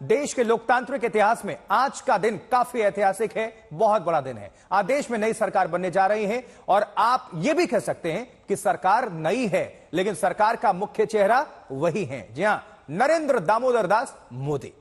देश के लोकतांत्रिक इतिहास में आज का दिन काफी ऐतिहासिक है, बहुत बड़ा दिन है। आज देश में नई सरकार बनने जा रही है और आप यह भी कह सकते हैं कि सरकार नई है, लेकिन सरकार का मुख्य चेहरा वही है। जी हां, नरेंद्र दामोदर दास मोदी।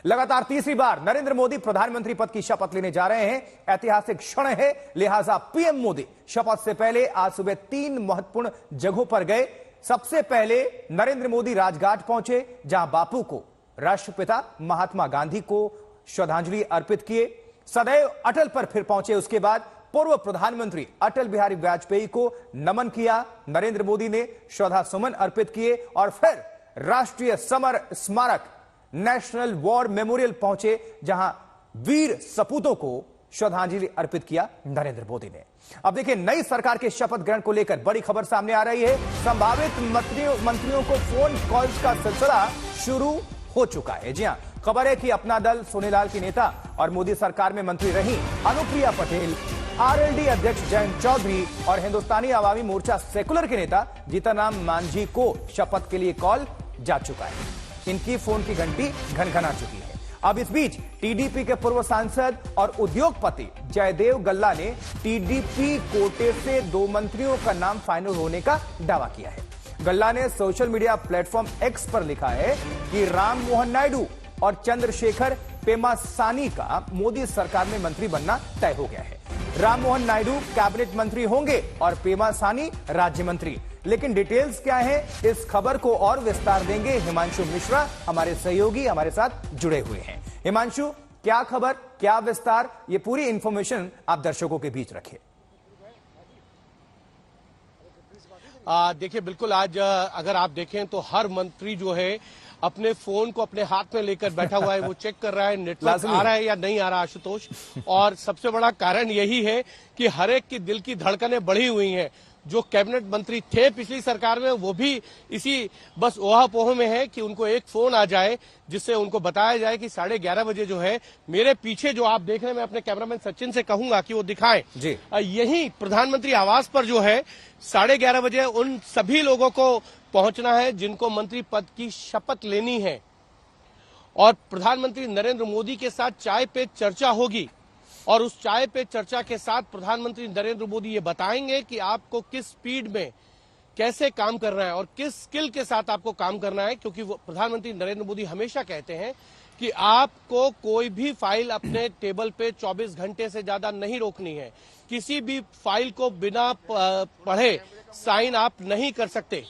लगातार तीसरी बार नरेंद्र मोदी प्रधानमंत्री पद की शपथ लेने जा रहे हैं। ऐतिहासिक क्षण है, लिहाजा पीएम मोदी शपथ से पहले आज सुबह 3 महत्वपूर्ण जगहों पर गए। सबसे पहले नरेंद्र मोदी राजघाट पहुंचे, जहां बापू को, राष्ट्रपिता महात्मा गांधी को श्रद्धांजलि अर्पित किए। सदैव अटल पर फिर पहुंचे। उसके बाद पूर्व प्रधानमंत्री अटल बिहारी वाजपेयी को नमन किया। नरेंद्र मोदी ने श्रद्धा सुमन अर्पित किए और फिर राष्ट्रीय समर स्मारक नेशनल वॉर मेमोरियल पहुंचे, जहां वीर सपूतों को श्रद्धांजलि अर्पित किया नरेंद्र मोदी ने। अब देखिए, नई सरकार के शपथ ग्रहण को लेकर बड़ी खबर सामने आ रही है। संभावित मंत्रियों को फोन कॉल्स का सिलसिला शुरू हो चुका है। जी हां, खबर है कि अपना दल सोनेलाल की नेता और मोदी सरकार में मंत्री रही अनुप्रिया पटेल, आरएलडी अध्यक्ष जयंत चौधरी और हिंदुस्तानी आवामी मोर्चा सेकुलर के नेता जीतनराम मांझी को शपथ के लिए कॉल जा चुका है। इनकी फोन की घंटी घनघना चुकी है। अब इस बीच टीडीपी के पूर्व सांसद और उद्योगपति जयदेव गल्ला ने टीडीपी कोटे से 2 मंत्रियों का नाम फाइनल होने का दावा किया है। गल्ला ने सोशल मीडिया प्लेटफॉर्म एक्स पर लिखा है कि राम मोहन नायडू और चंद्रशेखर पेमासानी का मोदी सरकार में मंत्री बनना तय हो गया है। राम मोहन नायडू कैबिनेट मंत्री होंगे और पेमासानी राज्य मंत्री। लेकिन डिटेल्स क्या है, इस खबर को और विस्तार देंगे हिमांशु मिश्रा, हमारे सहयोगी हमारे साथ जुड़े हुए हैं। हिमांशु, क्या खबर, क्या विस्तार, ये पूरी इंफॉर्मेशन आप दर्शकों के बीच रखें। देखिए, बिल्कुल आज अगर आप देखें तो हर मंत्री जो है अपने फोन को अपने हाथ में लेकर बैठा हुआ है। वो चेक कर रहा है नेटवर्क आ रहा है या नहीं आ रहा, आशुतोष। और सबसे बड़ा कारण यही है कि हर एक की दिल की धड़कनें बढ़ी हुई हैं। जो कैबिनेट मंत्री थे पिछली सरकार में, वो भी इसी बस ओहापोह में है कि उनको एक फोन आ जाए जिससे उनको बताया जाए कि 11:30 बजे जो है मेरे पीछे जो आप देख रहे हैं, मैं अपने कैमरामैन सचिन से कहूंगा कि वो दिखाएं जी। यही प्रधानमंत्री आवास पर जो है 11:30 बजे उन सभी लोगों को पहुंचना है जिनको मंत्री पद की शपथ लेनी है और प्रधानमंत्री नरेंद्र मोदी के साथ चाय पे चर्चा होगी। और उस चाय पे चर्चा के साथ प्रधानमंत्री नरेंद्र मोदी ये बताएंगे कि आपको किस स्पीड में कैसे काम करना है और किस स्किल के साथ आपको काम करना है, क्योंकि वो प्रधानमंत्री नरेंद्र मोदी हमेशा कहते हैं कि आपको कोई भी फाइल अपने टेबल पे 24 घंटे से ज्यादा नहीं रोकनी है। किसी भी फाइल को बिना पढ़े साइन आप नहीं कर सकते।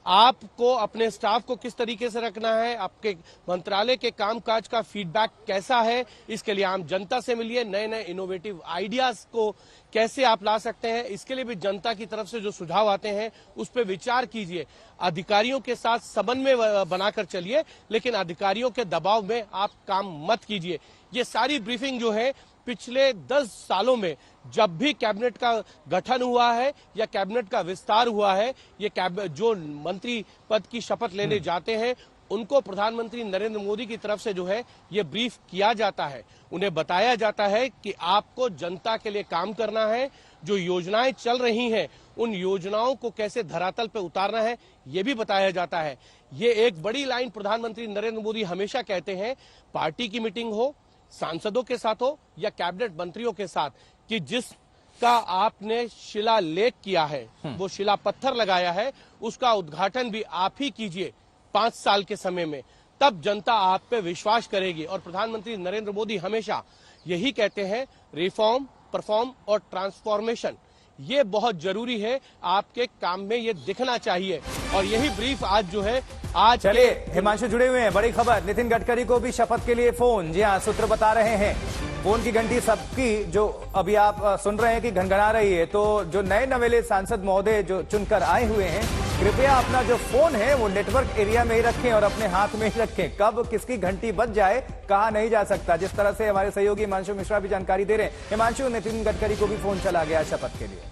आपको अपने स्टाफ को किस तरीके से रखना है, आपके मंत्रालय के कामकाज का फीडबैक कैसा है, इसके लिए आम जनता से मिलिए। नए नए इनोवेटिव आइडियाज को कैसे आप ला सकते हैं, इसके लिए भी जनता की तरफ से जो सुझाव आते हैं उस पर विचार कीजिए। अधिकारियों के साथ समन्वय बनाकर चलिए, लेकिन अधिकारियों के दबाव में आप काम मत कीजिए। ये सारी ब्रीफिंग जो है पिछले 10 सालों में जब भी कैबिनेट का गठन हुआ है या कैबिनेट का विस्तार हुआ है, ये जो मंत्री पद की शपथ लेने जाते हैं उनको प्रधानमंत्री नरेंद्र मोदी की तरफ से जो है ये ब्रीफ किया जाता है। उन्हें बताया जाता है कि आपको जनता के लिए काम करना है, जो योजनाएं चल रही हैं उन योजनाओं को कैसे धरातल पर उतारना है, ये भी बताया जाता है। ये एक बड़ी लाइन प्रधानमंत्री नरेंद्र मोदी हमेशा कहते हैं, पार्टी की मीटिंग हो, सांसदों के साथ हो या कैबिनेट मंत्रियों के साथ, कि जिसका आपने शिलालेख किया है, वो शिला पत्थर लगाया है, उसका उद्घाटन भी आप ही कीजिए 5 साल के समय में, तब जनता आप पे विश्वास करेगी। और प्रधानमंत्री नरेंद्र मोदी हमेशा यही कहते हैं, रिफॉर्म, परफॉर्म और ट्रांसफॉर्मेशन, ये बहुत जरूरी है। आपके काम में ये दिखना चाहिए और यही ब्रीफ आज जो है आज। चलिए, हिमांशु जुड़े हुए हैं, बड़ी खबर। नितिन गडकरी को भी शपथ के लिए फोन। जी हां, सूत्र बता रहे हैं फोन की घंटी सबकी जो अभी आप सुन रहे हैं कि घनघना रही है। तो जो नए नवेले सांसद महोदय जो चुनकर आए हुए हैं, कृपया अपना जो फोन है वो नेटवर्क एरिया में ही रखें और अपने हाथ में ही रखें। कब किसकी घंटी बज जाए कहा नहीं जा सकता। जिस तरह से हमारे सहयोगी हिमांशु मिश्रा भी जानकारी दे रहे हैं। हिमांशु, नितिन गडकरी को भी फोन चला गया शपथ के लिए।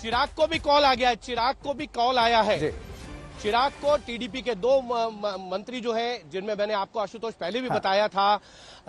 चिराग को भी कॉल आ गया, चिराग को भी कॉल आया है। चिराग को टीडीपी के 2 मंत्री जो हैं, जिनमें मैंने आपको आशुतोष पहले भी बताया था,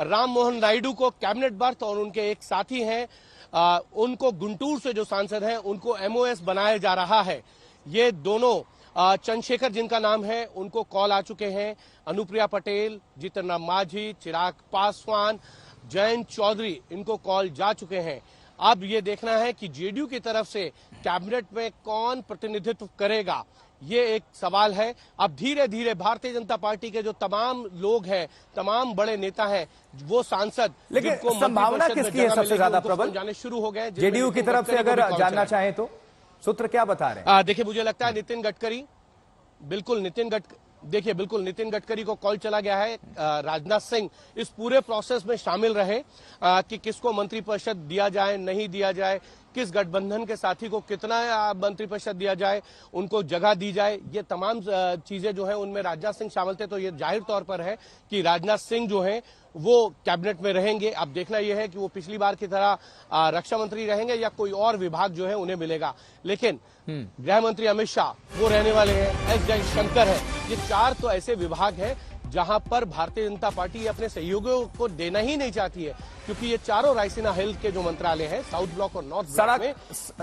राम मोहन नायडू को कैबिनेट बर्थ और उनके एक साथी हैं उनको गुंटूर से जो सांसद हैं उनको एमओएस बनाया जा रहा है। ये दोनों चंद्रशेखर जिनका नाम है उनको कॉल आ चुके हैं, अनुप्रिया पटेल, जीतन राम मांझी, चिराग पासवान, जयंत चौधरी, इनको कॉल जा चुके हैं। अब ये देखना है कि जेडीयू की तरफ से कैबिनेट में कौन प्रतिनिधित्व करेगा, ये एक सवाल है। अब धीरे धीरे भारतीय जनता पार्टी के जो तमाम लोग हैं, तमाम बड़े नेता हैं, वो सांसद, लेकिन संभावना किसकी है सबसे ज्यादा प्रबल जाने शुरू हो गए जेडीयू की तरफ से, अगर जानना चाहें तो सूत्र क्या बता रहे हैं? देखिए, मुझे लगता है नितिन गडकरी, बिल्कुल नितिन गडकरी को कॉल चला गया है। राजनाथ सिंह इस पूरे प्रोसेस में शामिल रहे कि किसको मंत्रिपरिषद दिया जाए, नहीं दिया जाए, किस गठबंधन के साथी को कितना मंत्रिपरिषद दिया जाए, उनको जगह दी जाए, ये तमाम चीजें जो है उनमें राजनाथ सिंह शामिल थे। तो ये जाहिर तौर पर है कि राजनाथ सिंह जो है वो कैबिनेट में रहेंगे। अब देखना यह है कि वो पिछली बार की तरह रक्षा मंत्री रहेंगे या कोई और विभाग जो है उन्हें मिलेगा। लेकिन गृह मंत्री अमित शाह वो रहने वाले हैं, एस जयशंकर है। ये 4 तो ऐसे विभाग हैं जहां पर भारतीय जनता पार्टी अपने सहयोगियों को देना ही नहीं चाहती है, क्योंकि ये चारों रायसीना हिल के जो मंत्रालय हैं, साउथ ब्लॉक और नॉर्थ ब्लॉक में,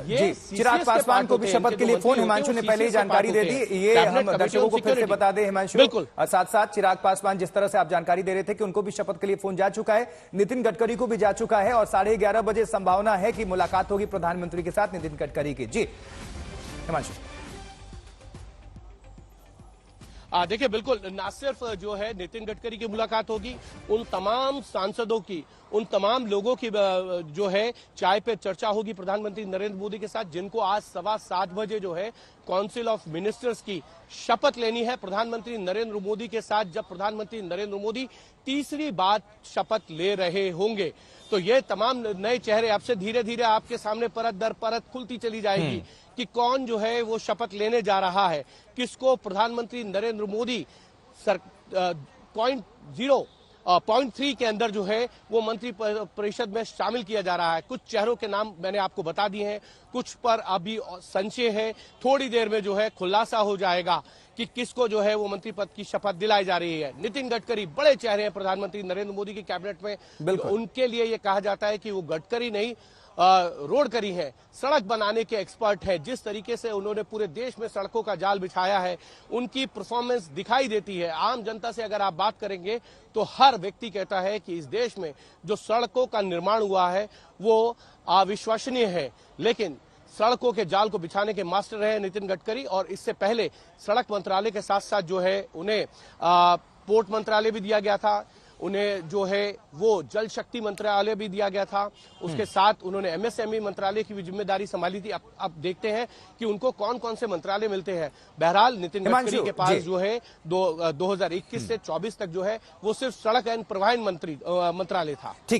ये चिराग पासवान को भी शपथ के लिए फोन, हिमांशु ने पहले ही जानकारी दे दी। ये हम दर्शकों को फिर से बता दें हिमांशु, बिल्कुल। और साथ साथ चिराग पासवान जिस तरह से आप जानकारी दे रहे थे कि उनको भी शपथ के लिए फोन जा चुका है, नितिन गडकरी को भी जा चुका है, और 11:30 बजे संभावना है कि मुलाकात होगी प्रधानमंत्री के साथ नितिन गडकरी की। जी हिमांशु। देखिए, बिल्कुल, ना सिर्फ जो है नितिन गडकरी की मुलाकात होगी, उन तमाम सांसदों की, उन तमाम लोगों की जो है चाय पे चर्चा होगी प्रधानमंत्री नरेंद्र मोदी के साथ, जिनको आज 7:15 बजे जो है काउंसिल ऑफ मिनिस्टर्स की शपथ लेनी है प्रधानमंत्री नरेंद्र मोदी के साथ। जब प्रधानमंत्री नरेंद्र मोदी तीसरी बार शपथ ले रहे होंगे, तो ये तमाम नए चेहरे अब से धीरे धीरे आपके सामने परत दर परत खुलती चली जाएगी कि कौन जो है वो शपथ लेने जा रहा है, किसको प्रधानमंत्री नरेंद्र मोदी पॉइंट 3 के अंदर जो है वो मंत्री परिषद में शामिल किया जा रहा है। कुछ चेहरों के नाम मैंने आपको बता दिए हैं, कुछ पर अभी संशय है। थोड़ी देर में जो है खुलासा हो जाएगा कि किसको जो है वो मंत्री पद की शपथ दिलाई जा रही है। नितिन गडकरी बड़े चेहरे हैं प्रधानमंत्री नरेंद्र मोदी की कैबिनेट में, उनके लिए ये कहा जाता है कि वो गडकरी नहीं, रोड करी है, सड़क बनाने के एक्सपर्ट है। जिस तरीके से उन्होंने पूरे देश में सड़कों का जाल बिछाया है, उनकी परफॉर्मेंस दिखाई देती है। आम जनता से अगर आप बात करेंगे तो हर व्यक्ति कहता है कि इस देश में जो सड़कों का निर्माण हुआ है वो अविश्वसनीय है। लेकिन सड़कों के जाल को बिछाने के मास्टर रहे नितिन गडकरी, और इससे पहले सड़क मंत्रालय के साथ साथ जो है उन्हें पोर्ट मंत्रालय भी दिया गया था, उन्हें जो है वो जल शक्ति मंत्रालय भी दिया गया था, उसके साथ उन्होंने एमएसएमई मंत्रालय की भी जिम्मेदारी संभाली थी। अब देखते हैं कि उनको कौन कौन से मंत्रालय मिलते हैं। बहरहाल नितिन गडकरी के पास जो है 2021 से 24 तक जो है वो सिर्फ सड़क एवं परिवहन मंत्रालय था। ठीक है।